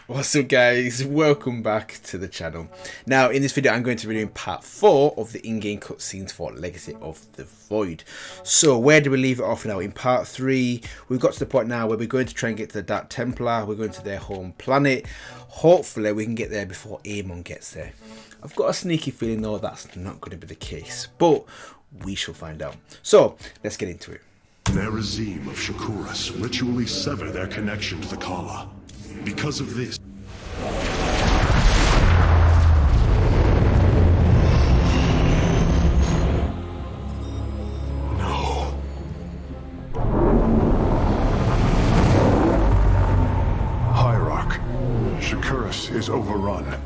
What's up guys, welcome back to the channel. Now in this video I'm going to be doing part 4 of the in-game cutscenes for Legacy of the Void. So where do we leave it off now? In part 3 we've got to the point now where we're going to try and get to the Dark Templar. We're going to their home planet. Hopefully we can get there before Amon gets there. I've got a sneaky feeling though that's not going to be the case, but we shall find out. So let's get into it. TheReelSym of Shakuras ritually sever their connection to the Kala. Because of this, no. Hierarch, Shakuras is overrun.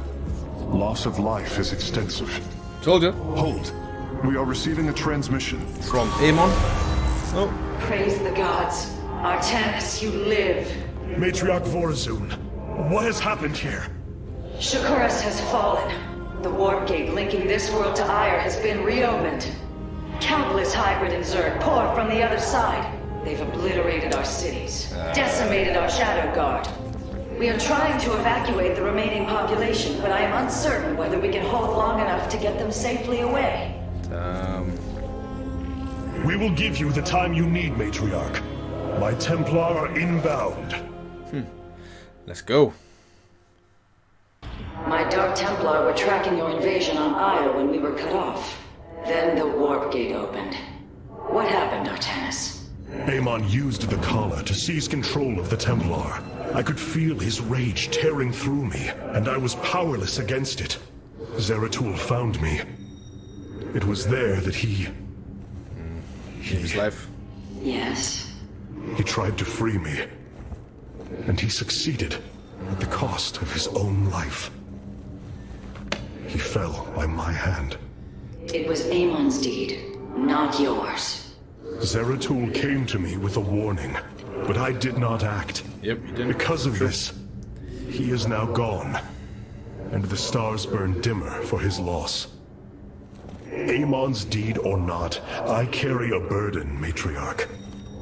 Loss of life is extensive. Told you. Hold. We are receiving a transmission. From Amon. Oh. Praise the gods. Artanis, you live. Matriarch Vorazun, what has happened here? Shakuras has fallen. The warp gate linking this world to Ire has been reopened. Countless hybrid and Zerg pour from the other side. They've obliterated our cities, decimated our Shadow Guard. We are trying to evacuate the remaining population, but I am uncertain whether we can hold long enough to get them safely away. We will give you the time you need, Matriarch. My Templar are inbound. Let's go. My Dark Templar were tracking your invasion on Ire when we were cut off. Then the warp gate opened. What happened, Artanis? Amon used the Kala to seize control of the Templar. I could feel his rage tearing through me, and I was powerless against it. Zeratul found me. It was there that he His life. Yes. He tried to free me. And he succeeded at the cost of his own life. He fell by my hand. It was Amon's deed, not yours. Zeratul came to me with a warning, but I did not act. Yep, you didn't. Because of this, he is now gone, and the stars burn dimmer for his loss. Amon's deed or not, I carry a burden, Matriarch.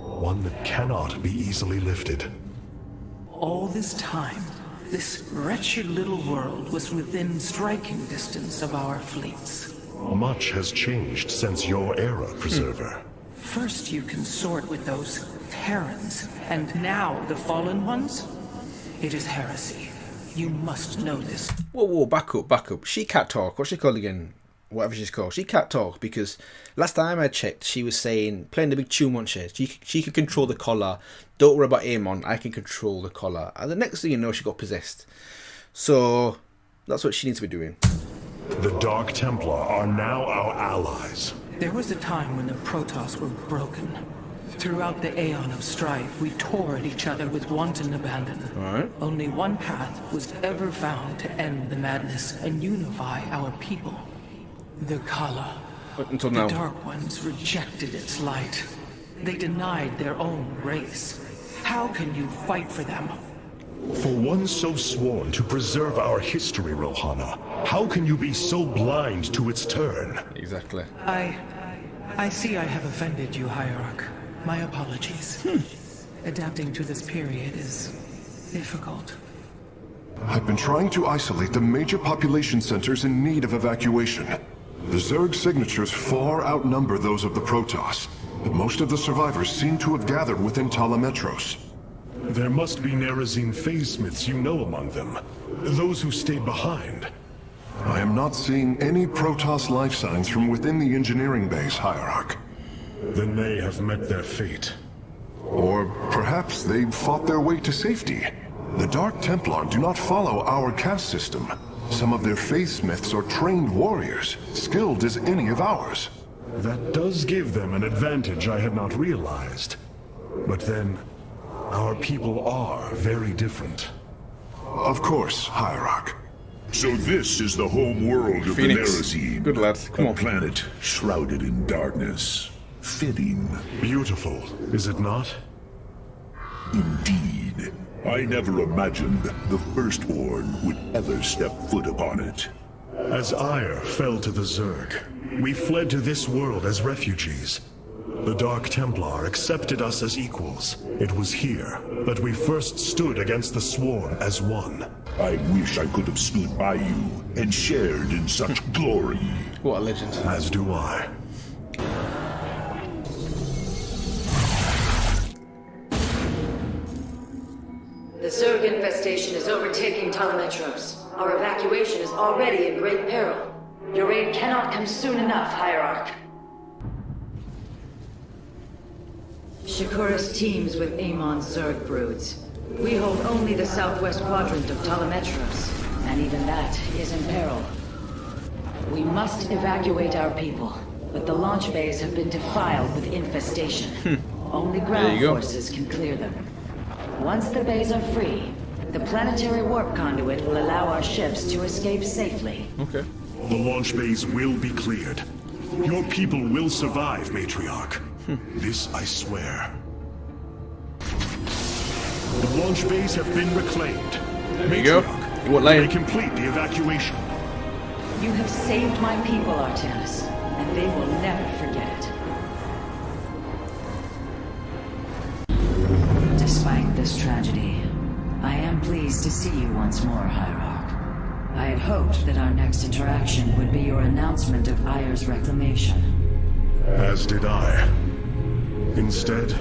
One that cannot be easily lifted. All this time, this wretched little world was within striking distance of our fleets. Much has changed since your era, Preserver. First you consort with those Terrans, and now the Fallen Ones? It is heresy. You must know this. Whoa, back up. She can't talk. What's she called again? Whatever she's called. She can't talk because last time I checked, she was saying, playing the big tune, wasn't she? She can control the collar. Don't worry about Amon. I can control the collar. And the next thing you know, she got possessed. So that's what she needs to be doing. The Dark Templar are now our allies. There was a time when the Protoss were broken. Throughout the Aeon of Strife, we tore at each other with wanton abandon. Alright. Only one path was ever found to end the madness and unify our people. The Kala. But until now. The Dark Ones rejected its light. They denied their own race. How can you fight for them? For one so sworn to preserve our history, Rohana, how can you be so blind to its turn? Exactly. I see I have offended you, Hierarch. My apologies. Adapting to this period is difficult. I've been trying to isolate the major population centers in need of evacuation. The Zerg signatures far outnumber those of the Protoss, but most of the survivors seem to have gathered within Talametros. There must be Nerazine phase-smiths you know among them. Those who stayed behind. I am not seeing any Protoss life signs from within the engineering base, Hierarch. Then they have met their fate. Or perhaps they fought their way to safety. The Dark Templar do not follow our caste system. Some of their faithsmiths are trained warriors, skilled as any of ours. That does give them an advantage I had not realized. But then, our people are very different. Of course, Hierarch. So this is the home world of Phoenix. the TheReelSym. Good lad, come a on. planet shrouded in darkness. Fitting. Beautiful, is it not? Indeed. I never imagined the Firstborn would ever step foot upon it. As Ire fell to the Zerg, we fled to this world as refugees. The Dark Templar accepted us as equals. It was here that we first stood against the Swarm as one. I wish I could have stood by you and shared in such glory. What a legend. As do I. The Zerg infestation is overtaking Telemetros. Our evacuation is already in great peril. Your aid cannot come soon enough, Hierarch. Shakuras teams with Amon's Zerg broods. We hold only the southwest quadrant of Telemetros, and even that is in peril. We must evacuate our people, but the launch bays have been defiled with infestation. Only ground forces can clear them. Once the bays are free, the planetary warp conduit will allow our ships to escape safely. Okay. The launch bays will be cleared. Your people will survive, Matriarch. This I swear. The launch bays have been reclaimed. There you go. You won't may lay. complete the evacuation. You have saved my people, Artanis, and they will never forget it. Despite this tragedy, I am pleased to see you once more, Hierarch. I had hoped that our next interaction would be your announcement of Ayer's reclamation. As did I. Instead,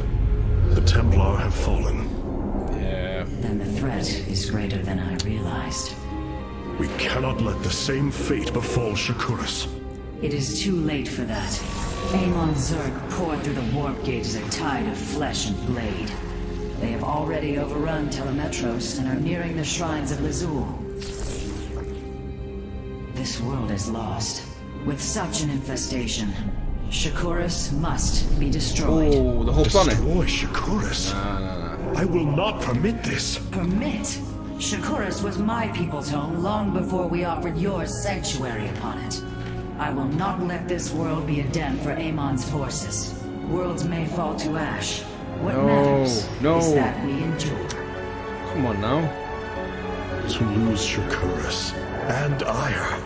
the Templar have fallen. Yeah. Then the threat is greater than I realized. We cannot let the same fate befall Shakuras. It is too late for that. Amon's Zerg poured through the warp gate as a tide of flesh and blade. They have already overrun Telemetros and are nearing the shrines of Lazul. This world is lost. With such an infestation, Shakuras must be destroyed. Oh, the whole planet. Destroy Shakuras? No. I will not permit this. Permit? Shakuras was my people's home long before we offered yours sanctuary upon it. I will not let this world be a den for Amon's forces. Worlds may fall to ash. What matters is that we endure. Come on now. To lose Shakuras and Ire.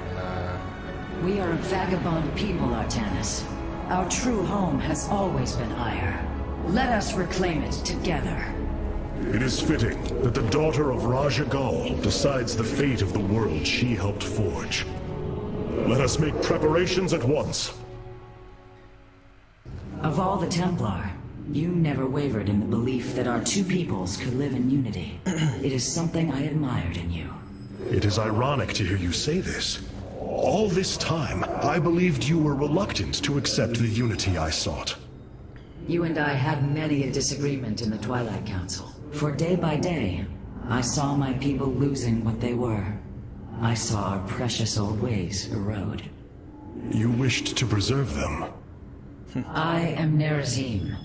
We are a vagabond people, Artanis. Our true home has always been Ire. Let us reclaim it together. It is fitting that the daughter of Raja Gal decides the fate of the world she helped forge. Let us make preparations at once. Of all the Templar, you never wavered in the belief that our two peoples could live in unity. It is something I admired in you. It is ironic to hear you say this. All this time, I believed you were reluctant to accept the unity I sought. You and I had many a disagreement in the Twilight Council. For day by day, I saw my people losing what they were. I saw our precious old ways erode. You wished to preserve them. I am Nerazim,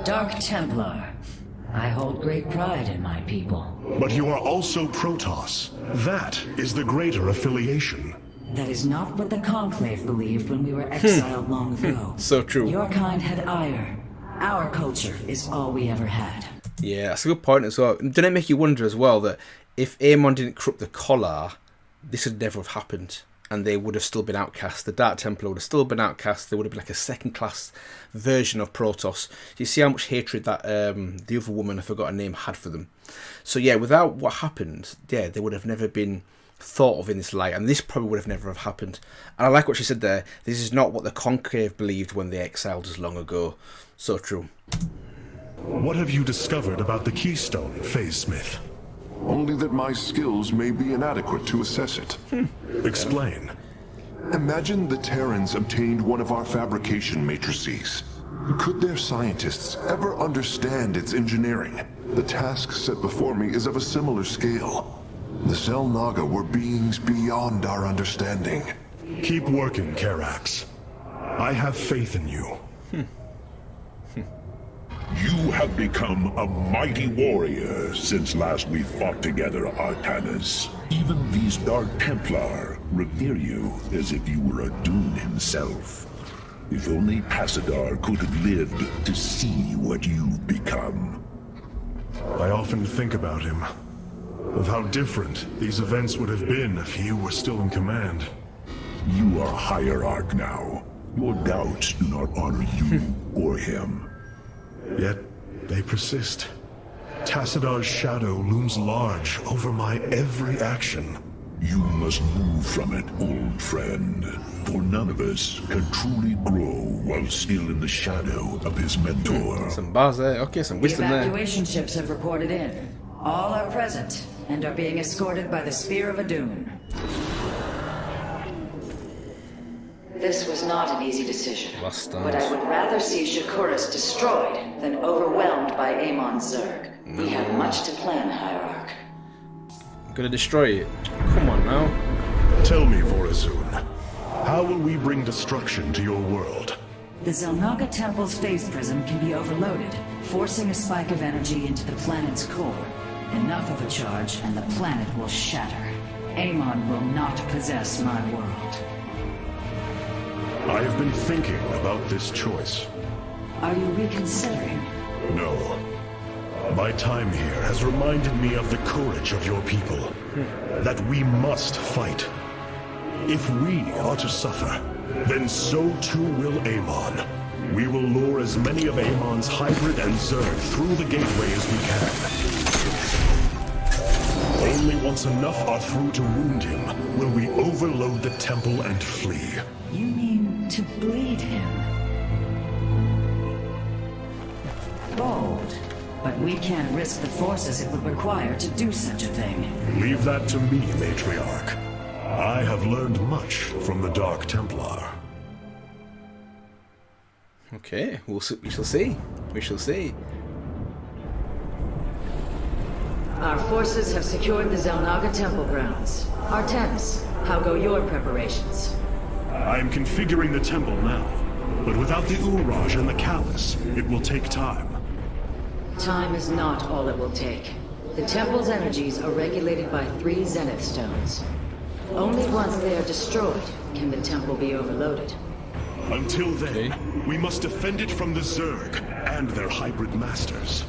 Dark Templar. I hold great pride in my people. But you are also Protoss. That is the greater affiliation. That is not what the Conclave believed when we were exiled long ago. So true. Your kind had ire. Our culture is all we ever had. Yeah, that's a good point as well. Doesn't it make you wonder as well that if Amon didn't corrupt the Collar, this would never have happened, and they would have still been outcast. The Dark Templar would have still been outcast. They would have been like a second-class version of Protoss. You see how much hatred that the other woman, I forgot her name, had for them. So yeah, without what happened, yeah, they would have never been thought of in this light, and this probably would have never have happened. And I like what she said there. This is not what the Conclave believed when they exiled us long ago. So true. What have you discovered about the Keystone, Phase Smith? Only that my skills may be inadequate to assess it. Explain. Imagine the Terrans obtained one of our fabrication matrices. Could their scientists ever understand its engineering? The task set before me is of a similar scale. The Xel'Naga were beings beyond our understanding. Keep working, Karax. I have faith in you. You have become a mighty warrior since last we fought together, Artanis. Even these Dark Templar revere you as if you were a Dune himself. If only Passadar could have lived to see what you've become. I often think about him. Of how different these events would have been if you were still in command. You are Hierarch now. Your doubts do not honor you or him. Yet, they persist. Tassadar's shadow looms large over my every action. You must move from it, old friend. For none of us can truly grow while still in the shadow of his mentor. Some bars there. Okay, some The wisdom there. evacuation ships have reported in. All are present and are being escorted by the Spear of Adun. This was not an easy decision, Last but I would rather see Shakuras destroyed than overwhelmed by Amon's Zerg. We have much to plan, Hierarch. I'm gonna destroy it. Come on now. Tell me, Vorazun, how will we bring destruction to your world? The Zelnaga Temple's phase prism can be overloaded, forcing a spike of energy into the planet's core. Enough of a charge and the planet will shatter. Amon will not possess my world. I have been thinking about this choice. Are you reconsidering? No. My time here has reminded me of the courage of your people. That we must fight. If we are to suffer, then so too will Amon. We will lure as many of Amon's hybrid and Zerg through the gateway as we can. Only once enough are through to wound him will we overload the temple and flee. You mean to bleed him? Bold. But we can't risk the forces it would require to do such a thing. Leave that to me, Matriarch. I have learned much from the Dark Templar. Okay, we shall see. We shall see. Our forces have secured the Zelnaga Temple grounds. Artemis, how go your preparations? I am configuring the temple now, but without the Uraj and the Callus, it will take time. Time is not all it will take. The temple's energies are regulated by 3 Zenith Stones. Only once they are destroyed can the temple be overloaded. Until then, we must defend it from the Zerg and their hybrid masters.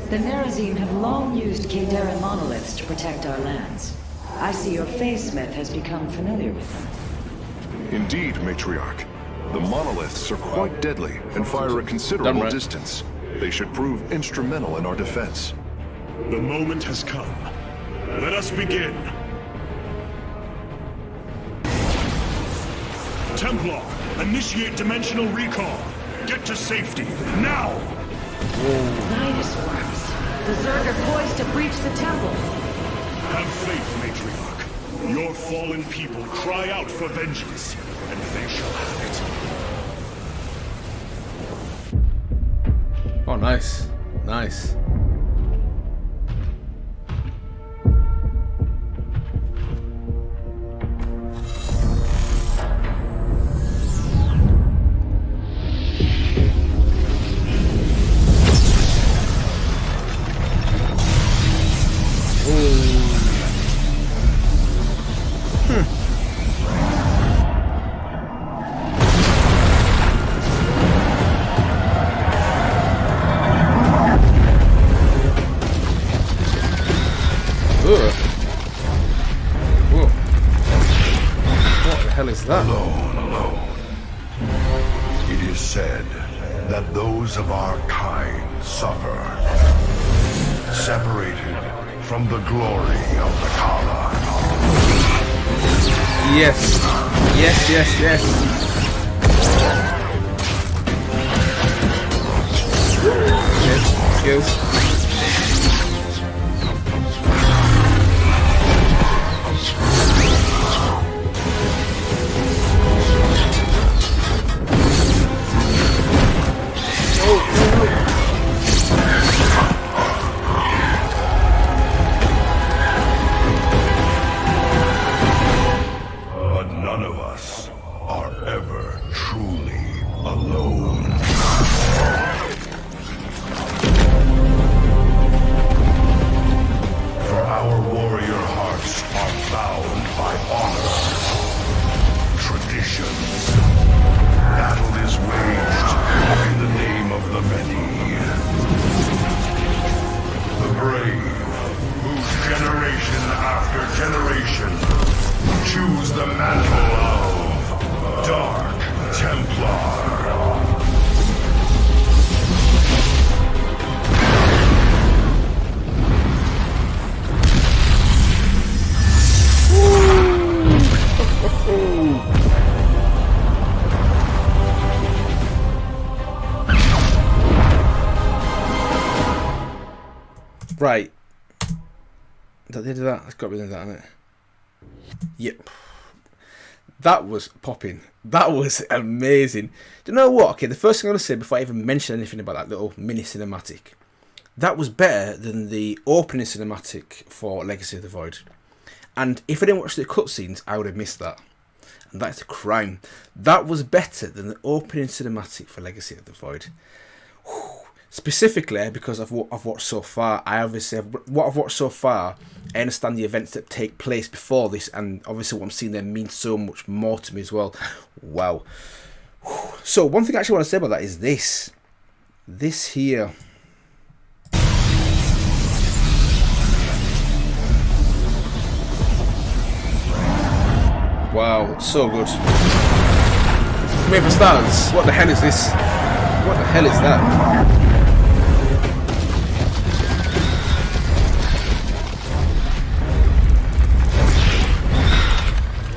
The Nerazim have long used Kadaran monoliths to protect our lands. I see your Phase-Smith has become familiar with them. Indeed, Matriarch. The monoliths are quite deadly and fire a considerable distance. They should prove instrumental in our defense. The moment has come. Let us begin. Templar, initiate dimensional recall. Get to safety, now! Nidus worms. The Zerg are poised to breach the temple. Have faith, Matriarch. Your fallen people cry out for vengeance, and they shall have it. Oh, nice. Nice. Alone. It is said that those of our kind suffer, separated from the glory of the Kala. Yes. Yes, yes, yes. Okay, skills. Right. Is that the end of that? It's got to be the end of that, hasn't it? Yep. That was popping. That was amazing. Do you know what? Okay, the first thing I'm going to say before I even mention anything about that little mini cinematic, that was better than the opening cinematic for Legacy of the Void. And if I didn't watch the cutscenes, I would have missed that. And that's a crime. That was better than the opening cinematic for Legacy of the Void. Whew. Specifically because of what I've watched so far. What I've watched so far, I understand the events that take place before this, and obviously what I'm seeing there means so much more to me as well. Wow. Whew. So one thing I actually want to say about that is this. This here. Wow, so good. I mean, for starters, what the hell is this? What the hell is that?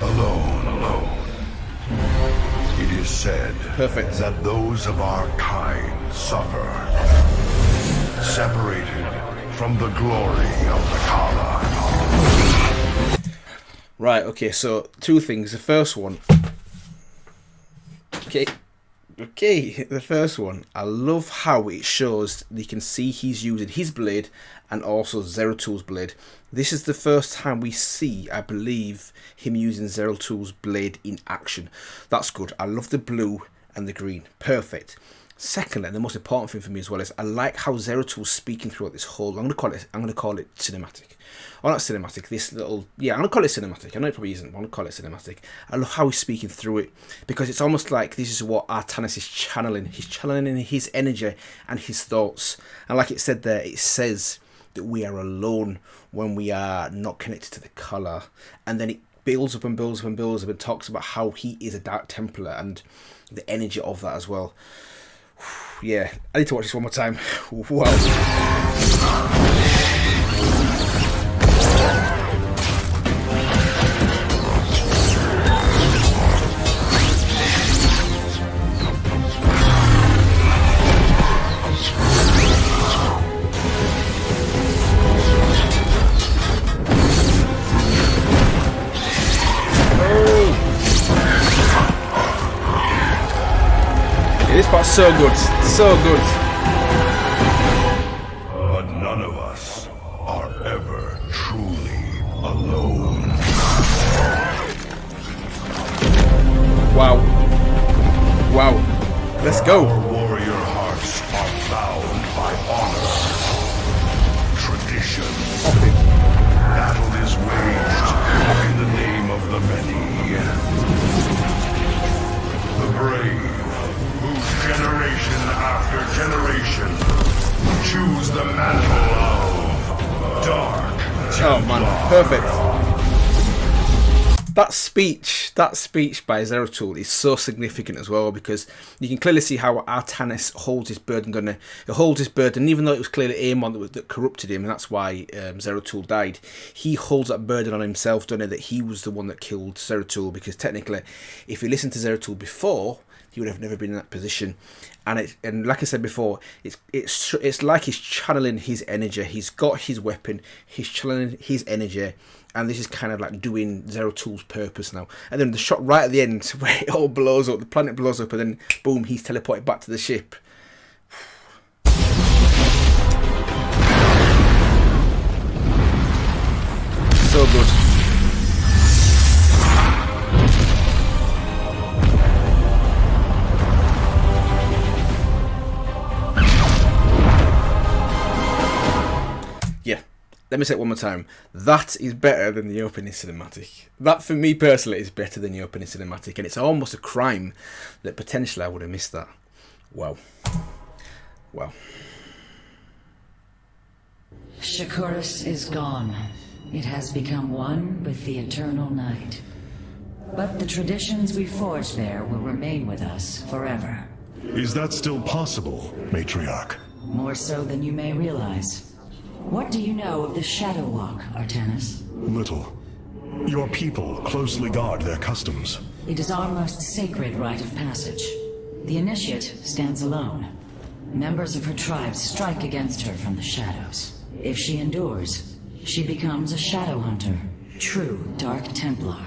Alone. It is said Perfect. that those of our kind suffer, separated from the glory of the Kala. Right, okay, so two things. The first one. Okay, the first one. I love how it shows, you can see he's using his blade and also Zeratul blade. This is the first time we see, I believe, him using Zeratul blade in action. That's good. I love the blue and the green. Perfect. Secondly, and the most important thing for me as well, is I like how Zeratul's speaking throughout this whole. I'm gonna call it cinematic. Or not cinematic. This little. Yeah, I'm gonna call it cinematic. I know it probably isn't. But I'm gonna call it cinematic. I love how he's speaking through it, because it's almost like this is what Artanis is channeling. He's channeling his energy and his thoughts. And like it said there, it says that we are alone when we are not connected to the color. And then it builds up and builds up and builds up and talks about how he is a Dark Templar and the energy of that as well. Yeah, I need to watch this one more time. Wow. This part's so good, so good. But none of us are ever truly alone. Wow. Wow. Let's go. Our warrior hearts are bound by honor, tradition. Battle is waged in the name of the many. The brave, whose generation after generation choose the mantle of Dark Templar. Oh man, perfect. That speech by Zeratul is so significant as well, because you can clearly see how Artanis holds his burden, doesn't he? He holds his burden, even though it was clearly Amon that corrupted him, and that's why Zeratul died. He holds that burden on himself, doesn't he? That he was the one that killed Zeratul, because technically, if he listened to Zeratul before, he would have never been in that position. And like I said before, it's like he's channeling his energy. He's got his weapon, he's channeling his energy, and this is kind of like doing Zeratul's purpose now. And then the shot right at the end where it all blows up, the planet blows up, and then boom, he's teleported back to the ship. So good. Let me say it one more time. That is better than the opening cinematic. That, for me personally, is better than the opening cinematic. And it's almost a crime that potentially I would have missed that. Wow. Wow. Shakuras is gone. It has become one with the eternal night. But the traditions we forged there will remain with us forever. Is that still possible, Matriarch? More so than you may realize. What do you know of the Shadow Walk, Artanis? Little. Your people closely guard their customs. It is our most sacred rite of passage. The Initiate stands alone. Members of her tribe strike against her from the shadows. If she endures, she becomes a Shadow Hunter, true Dark Templar.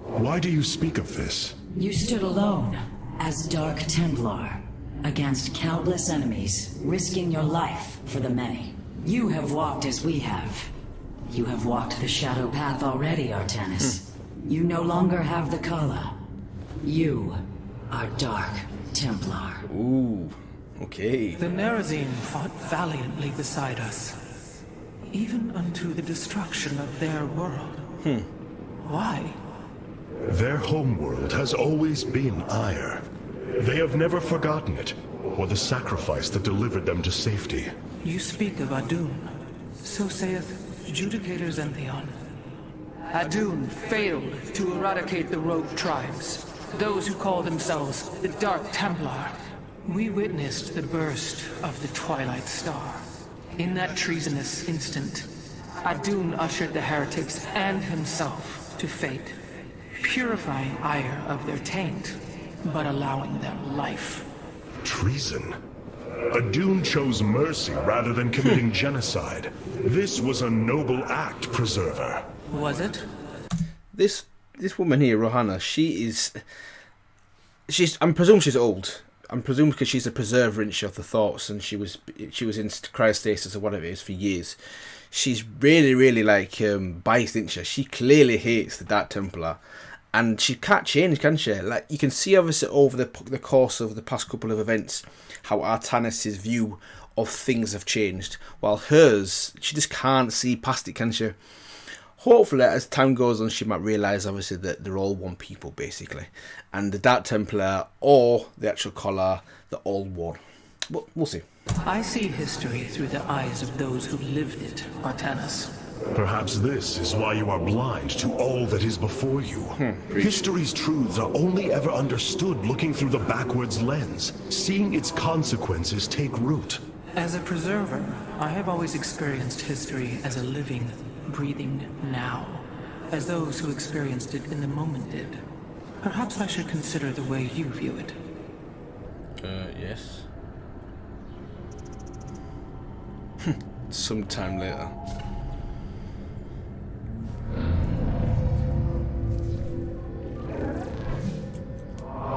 Why do you speak of this? You stood alone, as Dark Templar, against countless enemies, risking your life for the many. You have walked as we have. You have walked the Shadow Path already, Artanis. You no longer have the Kala. You are Dark Templar. Ooh, okay. The Nerazine fought valiantly beside us, even unto the destruction of their world. Why? Their homeworld has always been Ire. They have never forgotten it, or the sacrifice that delivered them to safety. You speak of Adun. So saith Judicator Zentheon. Adun failed to eradicate the rogue tribes, those who call themselves the Dark Templar. We witnessed the burst of the Twilight Star. In that treasonous instant, Adun ushered the heretics and himself to fate, purifying Ire of their taint, but allowing them life. Treason? Adun chose mercy rather than committing genocide. This was a noble act, Preserver. Was it? This woman here, Rohanna, she's I'm presuming she's old. I'm presuming because she's a preserver of the thoughts, and she was in cryostasis or whatever it is for years. She's really like biased, isn't she? She clearly hates the Dark Templar, and she can't change, can she? Like, you can see obviously over the course of the past couple of events how Artanis' view of things have changed, while hers, she just can't see past it, can she? Hopefully, as time goes on, she might realise, obviously, that they're all one people, basically. And the Dark Templar, or the actual Collar, they're all one. But we'll see. I see history through the eyes of those who lived it, Artanis. Perhaps this is why you are blind to all that is before you. History's truths are only ever understood looking through the backwards lens, seeing its consequences take root. As a preserver, I have always experienced history as a living, breathing now, as those who experienced it in the moment did. Perhaps I should consider the way you view it. Yes. Sometime later.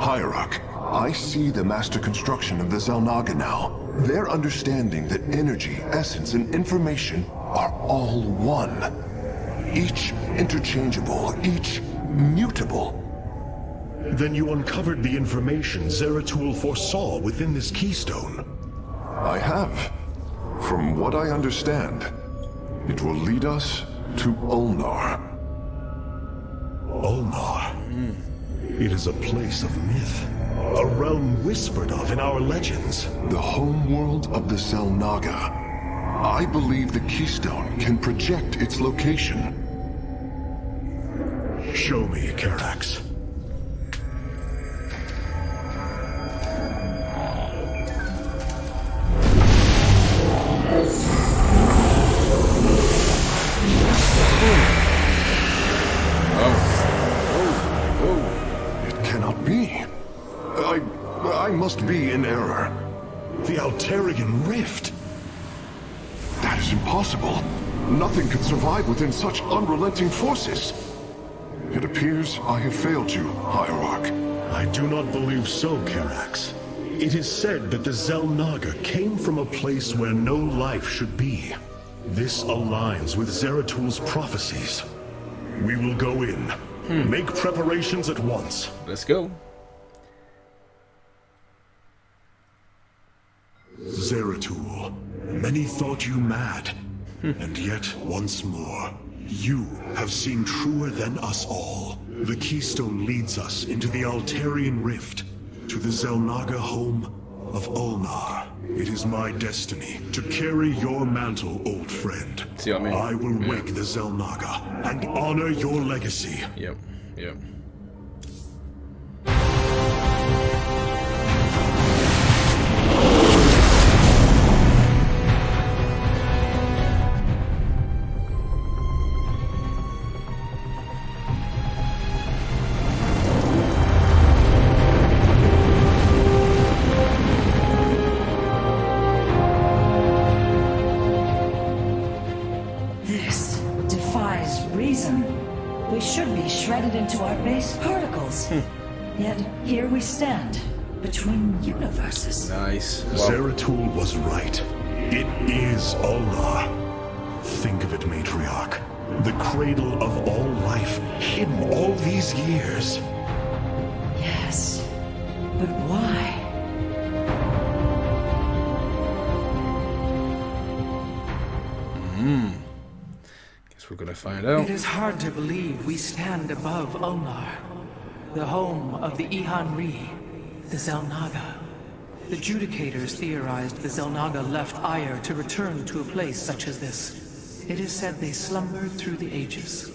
Hierarch, I see the master construction of the Xel'Naga now. Their understanding that energy, essence, and information are all one. Each interchangeable, each mutable. Then you uncovered the information Zeratul foresaw within this keystone. I have. From what I understand, it will lead us to Ulnar. Ulnar. It is a place of myth, a realm whispered of in our legends. The homeworld of the Xel'Naga. I believe the keystone can project its location. Show me, Karax. It cannot be. I must be in error. The Altarian Rift. That is impossible. Nothing can survive within such unrelenting forces. It appears I have failed you, Hierarch. I do not believe so, Karax. It is said that the Xel'Naga came from a place where no life should be. This aligns with Zeratul's prophecies. We will go in. Make preparations at once. Let's go. Zeratul, many thought you mad. And yet, once more, you have seen truer than us all. The keystone leads us into the Altarian Rift, to the Xel'Naga home of Ulnar. It is my destiny to carry your mantle, old friend. See what I mean? I will wake the Xel'Naga and honor your legacy. Yep. TheReelSym. We should be shredded into our base particles. Yet here we stand, between universes. Nice. Wow. Zeratul was right. It is Allah. Think of it, Matriarch. The cradle of all life, hidden all these years. Yes, but why? Guess we're gonna find out. It is hard to believe we stand above Ulnar, the home of the Ihan-Ri, the Xel'Naga. The Judicators theorized the Xel'Naga left Aiur to return to a place such as this. It is said they slumbered through the ages.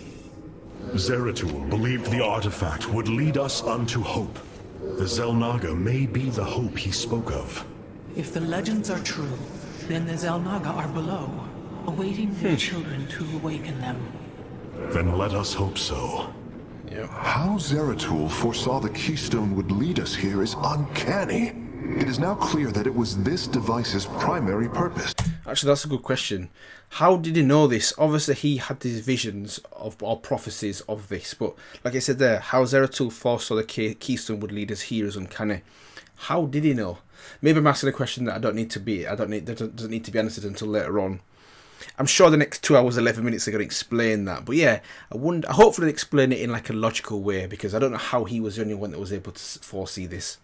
Zeratul believed the artifact would lead us unto hope. The Xel'Naga may be the hope he spoke of. If the legends are true, then the Xel'Naga are below, awaiting their children to awaken them. Then let us hope so. Yep. How Zeratul foresaw the keystone would lead us here is uncanny. It is now clear that it was this device's primary purpose. Actually, that's a good question. How did he know this? Obviously, he had these visions of or prophecies of this, but like I said there, how Zeratul foresaw the keystone would lead us here is uncanny. How did he know? Maybe I'm asking a question that that doesn't need to be answered until later on. I'm sure the next 2 hours 11 minutes are going to explain that, but yeah, hopefully they explain it in like a logical way, because I don't know how he was the only one that was able to foresee this.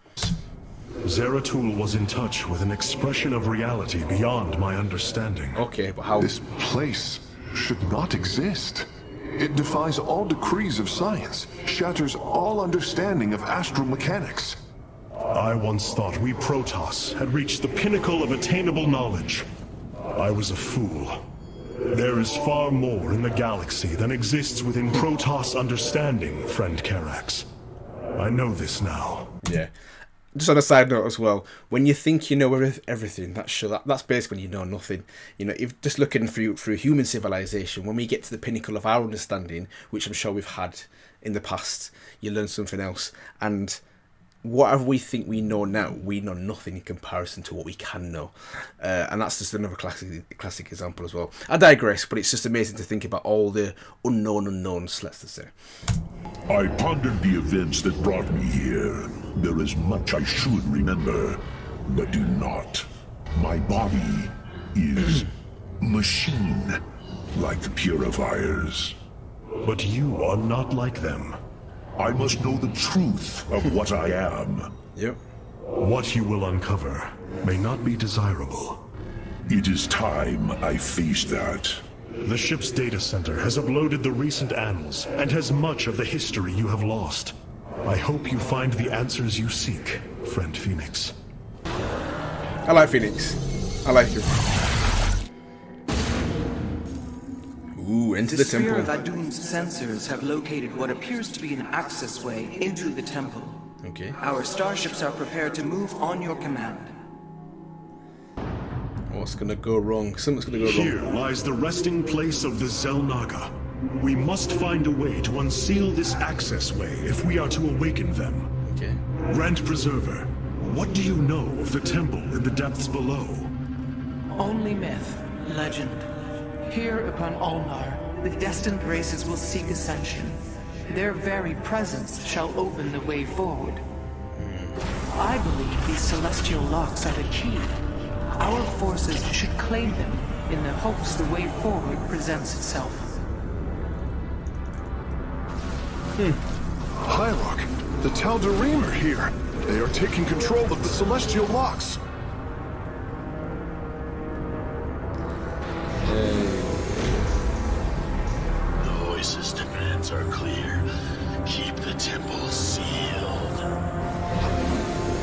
Zeratul was in touch with an expression of reality beyond my understanding. Okay, but how? This place should not exist. It defies all decrees of science, shatters all understanding of astral mechanics. I once thought we Protoss had reached the pinnacle of attainable knowledge. I was a fool. There is far more in the galaxy than exists within Protoss understanding, friend Karax. I know this now. Yeah. Just on a side note as well, when you think you know everything, that's basically when you know nothing. You know, if just looking through human civilization, when we get to the pinnacle of our understanding, which I'm sure we've had in the past, you learn something else. And whatever we think we know now, we know nothing in comparison to what we can know. And that's just another classic example as well. I digress, but it's just amazing to think about all the unknown unknowns, let's just say. I pondered the events that brought me here. There is much I should remember, but do not. My body is machine, like the purifiers. But you are not like them. I must know the truth of what I am. Yep. What you will uncover may not be desirable. It is time I face that. The ship's data center has uploaded the recent annals and has much of the history you have lost. I hope you find the answers you seek, friend Phoenix. I like Phoenix. I like him. Ooh, into the temple. The sphere of Adun's sensors have located what appears to be an access way into the temple. Okay. Our starships are prepared to move on your command. What's gonna go wrong? Something's gonna go wrong. Here lies the resting place of the Xel'Naga. We must find a way to unseal this access way if we are to awaken them. Okay. Grand Preserver, what do you know of the temple in the depths below? Only myth, legend. Here upon Ulnar, the destined races will seek ascension. Their very presence shall open the way forward. I believe these celestial locks are the key. Our forces should claim them in the hopes the way forward presents itself. Hierarch, the TheReelSym are here. They are taking control of the celestial locks. The voice's demands are clear. Keep the temple sealed.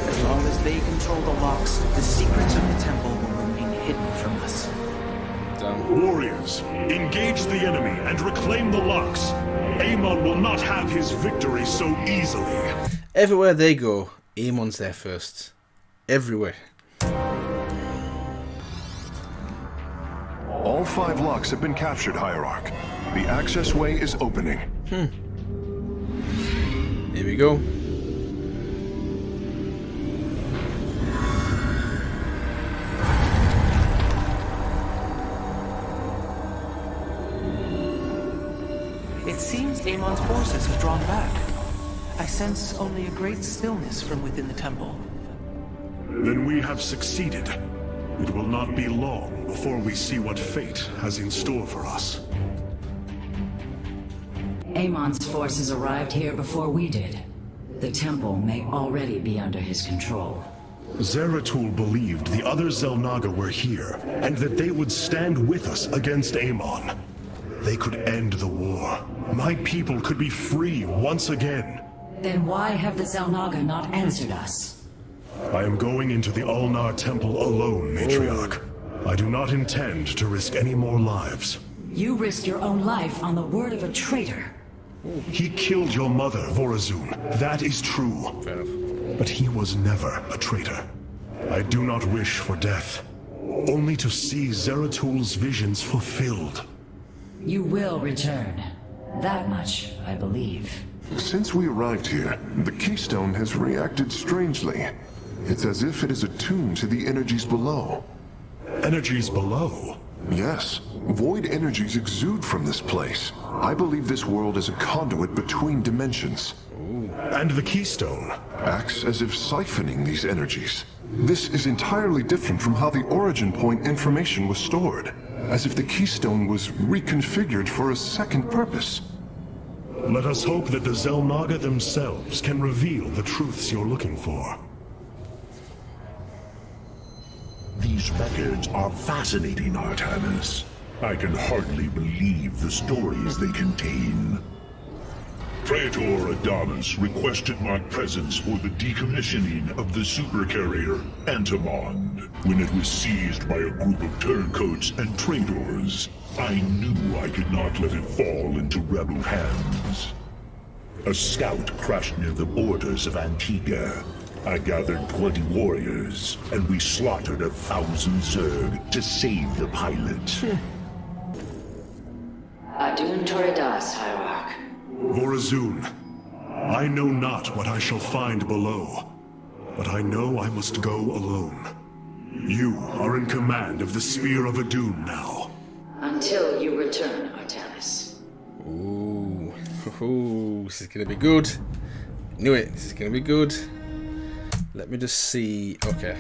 As long as they control the locks, the secrets of the temple will remain hidden from us. Damn. Warriors, engage the enemy and reclaim the locks. Amon will not have his victory so easily. Everywhere they go, Amon's there first. Everywhere. All 5 locks have been captured, Hierarch. The access way is opening. Here we go. It seems Amon's forces have drawn back. I sense only a great stillness from within the temple. Then we have succeeded. It will not be long before we see what fate has in store for us. Amon's forces arrived here before we did. The temple may already be under his control. Zeratul believed the other Xel'Naga were here, and that they would stand with us against Amon. They could end the war. My people could be free once again. Then why have the Xel'Naga not answered us? I am going into the Ulnar Temple alone, Matriarch. I do not intend to risk any more lives. You risked your own life on the word of a traitor. He killed your mother, Vorazun. That is true. Fair enough. But he was never a traitor. I do not wish for death. Only to see Zeratul's visions fulfilled. You will return. That much, I believe. Since we arrived here, the Keystone has reacted strangely. It's as if it is attuned to the energies below. Energies below? Yes. Void energies exude from this place. I believe this world is a conduit between dimensions. And the Keystone? Acts as if siphoning these energies. This is entirely different from how the origin point information was stored. As if the Keystone was reconfigured for a second purpose. Let us hope that the Xel'Naga themselves can reveal the truths you're looking for. These records are fascinating, Artanis. I can hardly believe the stories they contain. Praetor Adamus requested my presence for the decommissioning of the supercarrier Antimon. When it was seized by a group of turncoats and traitors, I knew I could not let it fall into rebel hands. A scout crashed near the borders of Antigua. I gathered 20 warriors, and we slaughtered 1,000 Zerg to save the pilot. Adun Toridas, Hierarch. Vorazun, I know not what I shall find below, but I know I must go alone. You are in command of the Spear of Adun now. Until you return, Artanis. Ooh. Ooh, this is gonna be good. Knew it. This is gonna be good. Let me just see. Okay.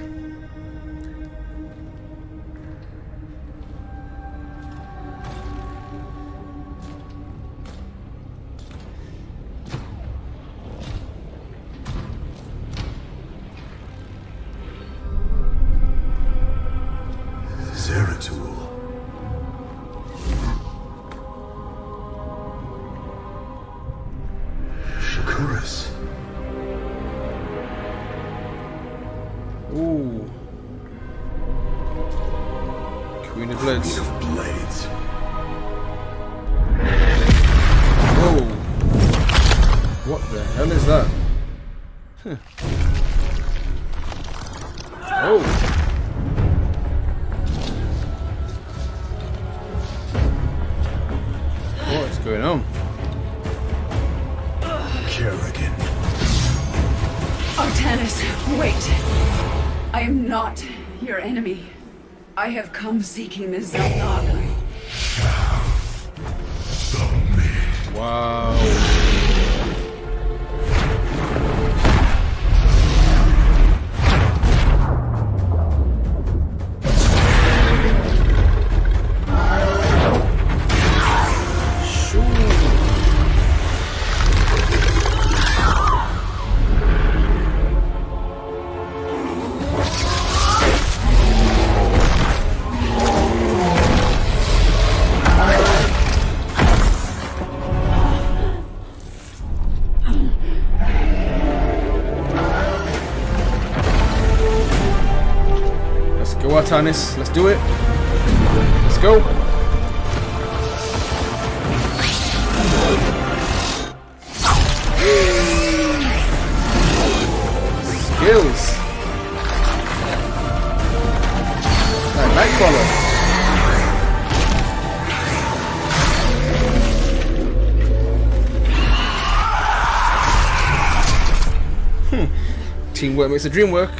Zeratul. Shakuras. Ooh. Queen of Blades. Queen of Blades. Whoa. What the hell is that? Huh. Oh. What's going on? Kerrigan. Artanis, wait! I am not your enemy. I have come seeking the Xel'Naga. Wow. Artanis, let's do it. Let's go. Skills. Back follow. Teamwork makes the dream work.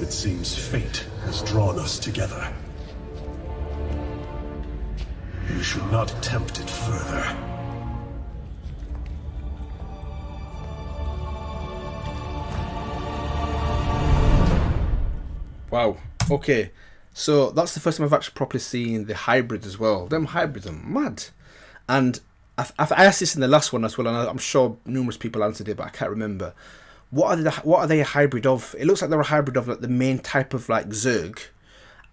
It seems fate has drawn us together. We should not attempt it further. Wow. Okay. So that's the first time I've actually properly seen the hybrid as well. Them hybrids are mad. And I asked this in the last one as well, and I'm sure numerous people answered it, but I can't remember. What are they a hybrid of? It looks like they're a hybrid of like the main type of like Zerg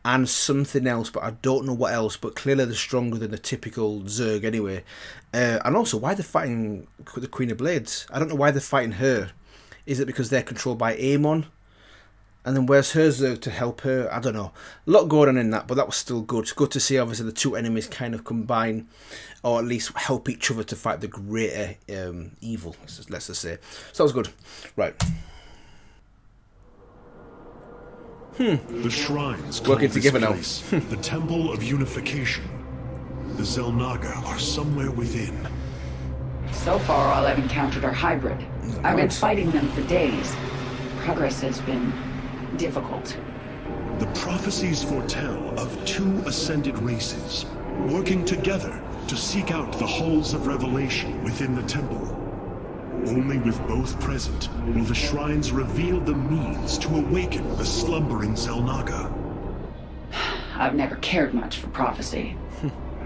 and something else, but I don't know what else. But clearly they're stronger than the typical Zerg anyway. And also, why they're fighting the Queen of Blades? I don't know why they're fighting her. Is it because they're controlled by Amon? And then where's her Zerg to help her? I don't know. A lot going on in that, but that was still good. It's good to see, obviously, the two enemies kind of combine, or at least help each other to fight the greater evil, let's just say. So that was good. Right. The shrines call Working this together now. place the Temple of Unification. The Xel'Naga are somewhere within. So far, all I've encountered are hybrid. I've been fighting them for days. Progress has been difficult. The prophecies foretell of two ascended races working together to seek out the halls of revelation within the temple. Only with both present will the shrines reveal the means to awaken the slumbering Xel'Naga. I've never cared much for prophecy.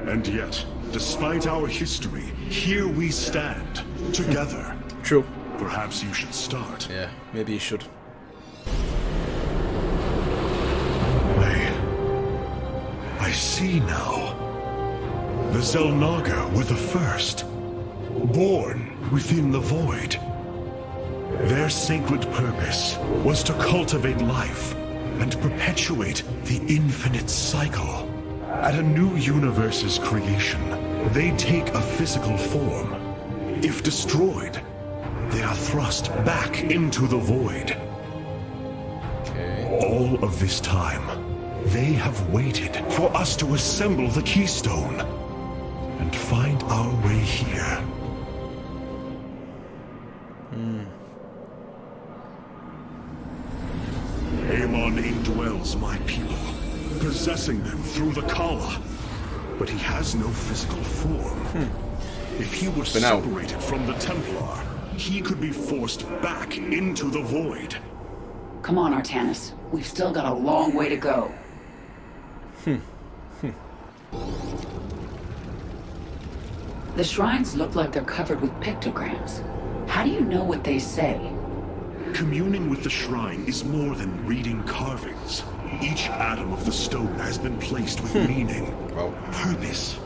And yet, despite our history, here we stand, together. True. Perhaps you should start. Yeah, maybe you should. I see now. The Xel'Naga were the first, born within the void. Their sacred purpose was to cultivate life and perpetuate the infinite cycle. At a new universe's creation, they take a physical form. If destroyed, they are thrust back into the void. Okay. All of this time, they have waited for us to assemble the keystone and find our way here. Amon indwells my people, possessing them through the Kala. But he has no physical form. If he were separated from the Templar, he could be forced back into the void. Come on, Artanis. We've still got a long way to go. The shrines look like they're covered with pictograms. How do you know what they say? Communing with the shrine is more than reading carvings. Each atom of the stone has been placed with meaning, purpose.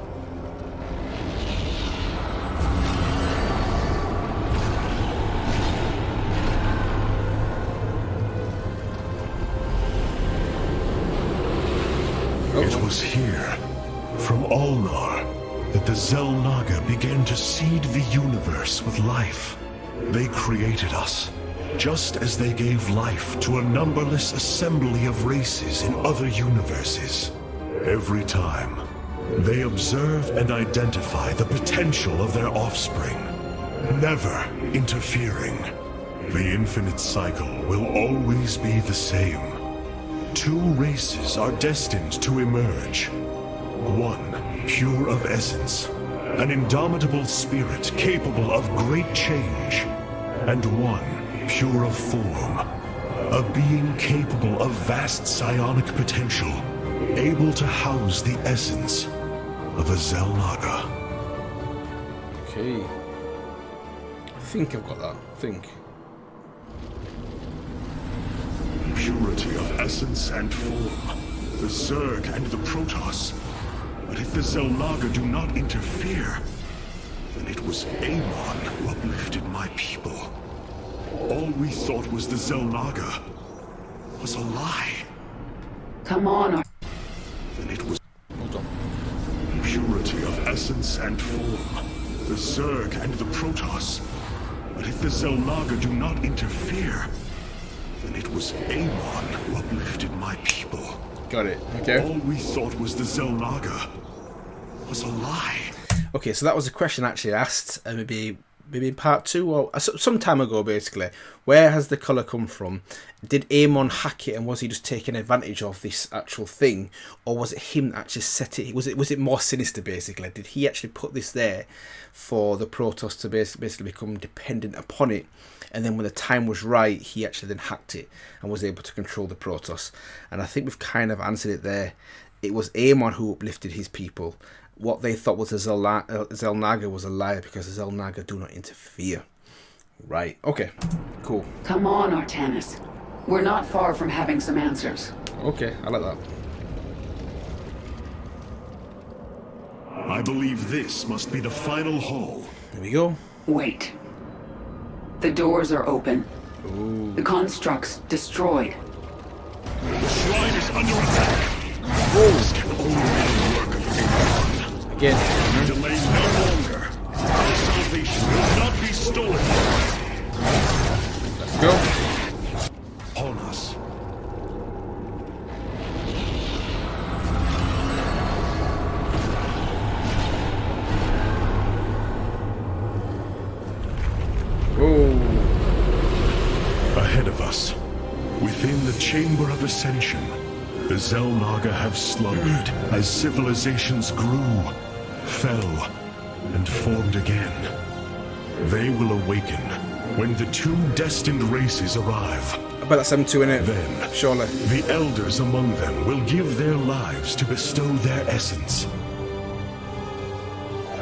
It was here, from Ulnar, that the Xel'Naga began to seed the universe with life. They created us, just as they gave life to a numberless assembly of races in other universes. Every time, they observe and identify the potential of their offspring, never interfering. The infinite cycle will always be the same. Two races are destined to emerge. One, pure of essence, an indomitable spirit capable of great change. And one, pure of form, a being capable of vast psionic potential, able to house the essence of a Xel'Naga. Okay. I think I've got that. I think. Purity of essence and form, the Zerg and the Protoss. But if the Xel'Naga do not interfere, then it was Amon who uplifted my people. All we thought was the Xel'Naga was a lie. Come on, Then it was purity of essence and form, the Zerg and the Protoss. But if the Xel'Naga do not interfere, then it was Amon who uplifted my people. Got it. Okay. All we thought was the Xel'Naga was a lie. Okay, so that was a question I actually asked maybe maybe in part 2 or some time ago, basically. Where has the colour come from? Did Amon hack it, and was he just taking advantage of this actual thing, or was it him that actually set it? Was it more sinister, basically? Did he actually put this there for the Protoss to basically become dependent upon it, and then when the time was right, he actually then hacked it and was able to control the Protoss? And I think we've kind of answered it there. It was Amon who uplifted his people. What they thought was a Xel'Naga was a liar, because the Xel'Naga do not interfere. Right, okay, cool. Come on, Artanis. We're not far from having some answers. Okay, I like that. I believe this must be the final hall. There we go. Wait. The doors are open. Ooh. The construct's destroyed. The shrine is under attack. This can only work of Again. delay no longer. Our salvation will not be stolen. Let's go. On us. Ahead of us, within the Chamber of Ascension, the Xel'Naga have slumbered as civilizations grew, fell, and formed again. They will awaken when the two destined races arrive. I bet that's them two in it. Then, surely. The elders among them will give their lives to bestow their essence.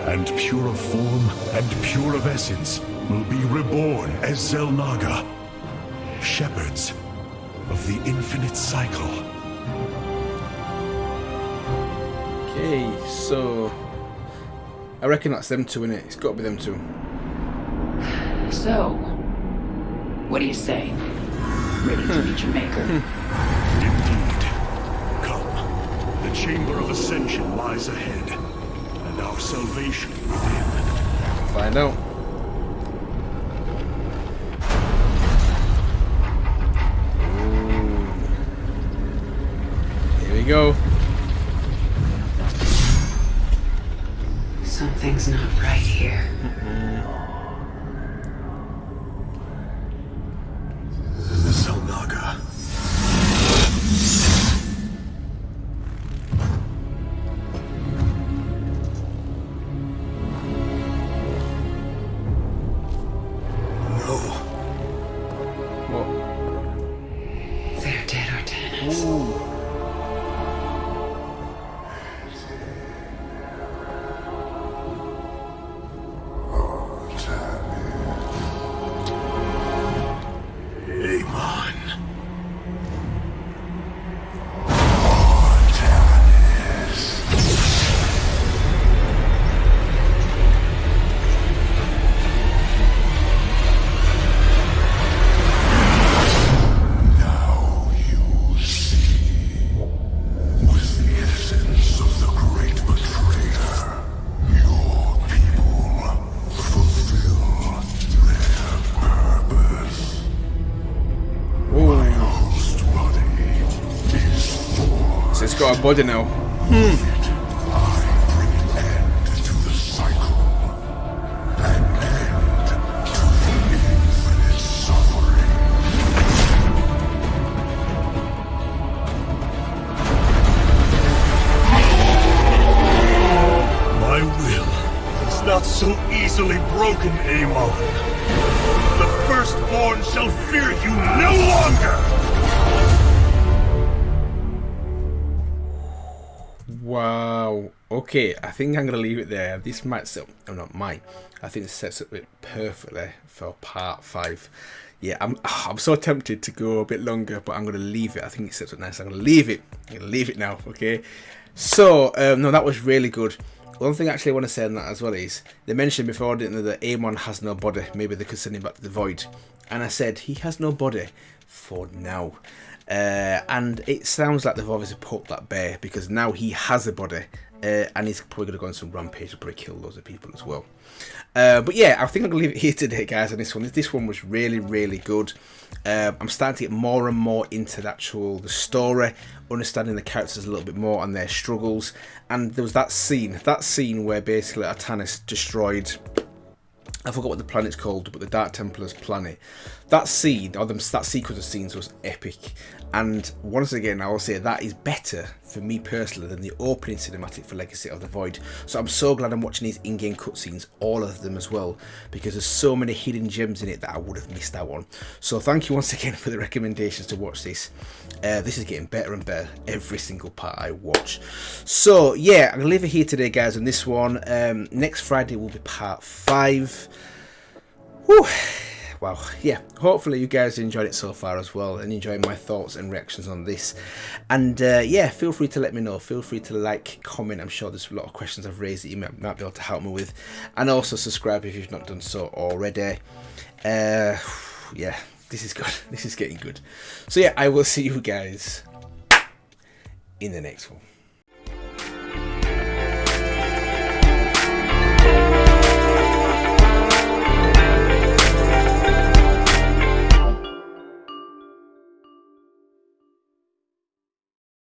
And pure of form and pure of essence will be reborn as Xel'Naga, shepherds of the infinite cycle. Okay, so I reckon that's them two in it. It's got to be them two. So, what do you say? Ready to meet your maker? Indeed. Come. The Chamber of Ascension lies ahead, and our salvation within. Find out. Here we go. Something's not right here. The Xel'Naga. No. Whoa. They're dead, Artanis. It's got a body now. My will is not so easily broken, Amon. The firstborn shall fear you no longer! Wow. Okay, I think I'm going to leave it there. This might set up, oh not mine. I think it sets up it perfectly for part 5. Yeah, I'm so tempted to go a bit longer, but I'm going to leave it. I think it sets up nice. I'm going to leave it. I'm going to leave it now, okay? So, no, that was really good. One thing actually I want to say on that as well is, they mentioned before, didn't they, that Amon has no body. Maybe they could send him back to the Void. And I said, he has no body for now. And it sounds like they've obviously put that bare, because now he has a body, and he's probably going to go on some rampage and probably kill loads of people as well. But yeah, I think I'm going to leave it here today, guys, on this one. This one was really, really good. I'm starting to get more and more into the story, understanding the characters a little bit more and their struggles. And there was that scene where basically Artanis destroyed I forgot what the planet's called, but the Dark Templars planet. That scene, or that sequence of scenes was epic. And once again, I will say that is better for me personally than the opening cinematic for Legacy of the Void. So I'm so glad I'm watching these in-game cutscenes, all of them as well, because there's so many hidden gems in it that I would have missed out on. So thank you once again for the recommendations to watch this. This is getting better and better every single part I watch. So yeah, I'm going to leave it here today, guys, on this one. Next Friday will be part 5. Whew. Wow, yeah, hopefully you guys enjoyed it so far as well and enjoying my thoughts and reactions on this. And yeah, feel free to let me know, feel free to like, comment. I'm sure there's a lot of questions I've raised that you might be able to help me with, and also subscribe if you've not done so already. Yeah, this is good, this is getting good. So yeah, I will see you guys in the next one.